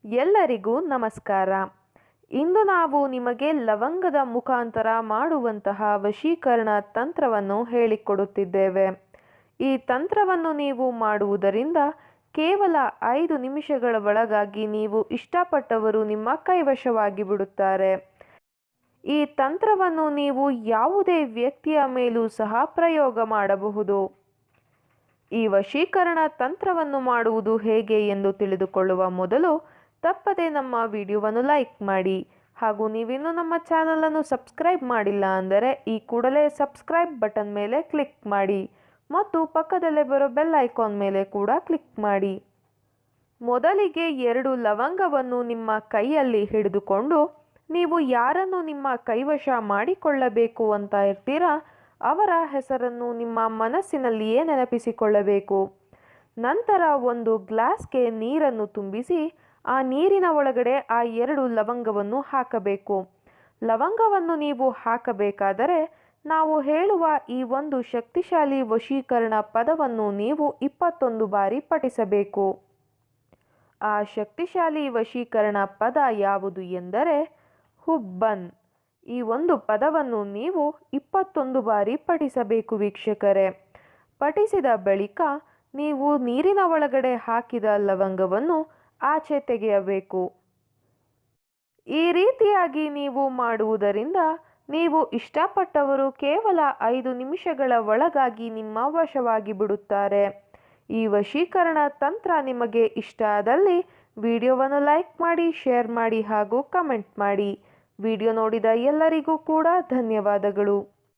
ಎಲ್ಲರಿಗೂ ನಮಸ್ಕಾರ. ಇಂದು ನಾವು ನಿಮಗೆ ಲವಂಗದ ಮುಖಾಂತರ ಮಾಡುವಂತಹ ವಶೀಕರಣ ತಂತ್ರವನ್ನು ಹೇಳಿಕೊಡುತ್ತಿದ್ದೇವೆ. ಈ ತಂತ್ರವನ್ನು ನೀವು ಮಾಡುವುದರಿಂದ ಕೇವಲ 5 ನಿಮಿಷಗಳ ಒಳಗಾಗಿ ನೀವು ಇಷ್ಟಪಟ್ಟವರು ನಿಮ್ಮ ಕೈವಶವಾಗಿ ಬಿಡುತ್ತಾರೆ. ಈ ತಂತ್ರವನ್ನು ನೀವು ಯಾವುದೇ ವ್ಯಕ್ತಿಯ ಮೇಲೂ ಸಹ ಪ್ರಯೋಗ ಮಾಡಬಹುದು. ಈ ವಶೀಕರಣ ತಂತ್ರವನ್ನು ಮಾಡುವುದು ಹೇಗೆ ಎಂದು ತಿಳಿದುಕೊಳ್ಳುವ ಮೊದಲು ತಪ್ಪದೆ ನಮ್ಮ ವಿಡಿಯೋವನ್ನು ಲೈಕ್ ಮಾಡಿ ಹಾಗೂ ನೀವಿನ್ನೂ ನಮ್ಮ ಚಾನಲನ್ನು ಸಬ್ಸ್ಕ್ರೈಬ್ ಮಾಡಿಲ್ಲ ಅಂದರೆ ಈ ಕೂಡಲೇ ಸಬ್ಸ್ಕ್ರೈಬ್ ಬಟನ್ ಮೇಲೆ ಕ್ಲಿಕ್ ಮಾಡಿ ಮತ್ತು ಪಕ್ಕದಲ್ಲೇ ಬರೋ ಬೆಲ್ ಐಕಾನ್ ಮೇಲೆ ಕೂಡ ಕ್ಲಿಕ್ ಮಾಡಿ. ಮೊದಲಿಗೆ 2 ಲವಂಗವನ್ನು ನಿಮ್ಮ ಕೈಯಲ್ಲಿ ಹಿಡಿದುಕೊಂಡು ನೀವು ಯಾರನ್ನು ನಿಮ್ಮ ಕೈವಶ ಮಾಡಿಕೊಳ್ಳಬೇಕು ಅಂತ ಇರ್ತೀರಾ ಅವರ ಹೆಸರನ್ನು ನಿಮ್ಮ ಮನಸ್ಸಿನಲ್ಲಿಯೇ ನೆನಪಿಸಿಕೊಳ್ಳಬೇಕು. ನಂತರ ಒಂದು ಗ್ಲಾಸ್ಗೆ ನೀರನ್ನು ತುಂಬಿಸಿ ಆ ನೀರಿನ ಒಳಗಡೆ ಆ 2 ಲವಂಗವನ್ನು ಹಾಕಬೇಕು. ಲವಂಗವನ್ನು ನೀವು ಹಾಕಬೇಕಾದರೆ ನಾವು ಹೇಳುವ ಈ ಒಂದು ಶಕ್ತಿಶಾಲಿ ವಶೀಕರಣ ಪದವನ್ನು ನೀವು 21 ಬಾರಿ ಪಠಿಸಬೇಕು. ಆ ಶಕ್ತಿಶಾಲಿ ವಶೀಕರಣ ಪದ ಯಾವುದು ಎಂದರೆ ಹುಬ್ಬನ್. ಈ ಒಂದು ಪದವನ್ನು ನೀವು 21 ಬಾರಿ ಪಠಿಸಬೇಕು ವೀಕ್ಷಕರೇ. ಪಠಿಸಿದ ಬಳಿಕ ನೀವು ನೀರಿನ ಒಳಗಡೆ ಹಾಕಿದ ಲವಂಗವನ್ನು ಆಚೆ ತೆಗೆಯಬೇಕು. ಈ ರೀತಿಯಾಗಿ ನೀವು ಮಾಡುವುದರಿಂದ ನೀವು ಇಷ್ಟಪಟ್ಟವರು ಕೇವಲ 5 ನಿಮಿಷಗಳ ಒಳಗಾಗಿ ನಿಮ್ಮ ವಶವಾಗಿ ಬಿಡುತ್ತಾರೆ. ಈ ವಶೀಕರಣ ತಂತ್ರ ನಿಮಗೆ ಇಷ್ಟ ಆದಲ್ಲಿ ವಿಡಿಯೋವನ್ನು ಲೈಕ್ ಮಾಡಿ, ಶೇರ್ ಮಾಡಿ ಹಾಗೂ ಕಮೆಂಟ್ ಮಾಡಿ. ವಿಡಿಯೋ ನೋಡಿದ ಎಲ್ಲರಿಗೂ ಕೂಡ ಧನ್ಯವಾದಗಳು.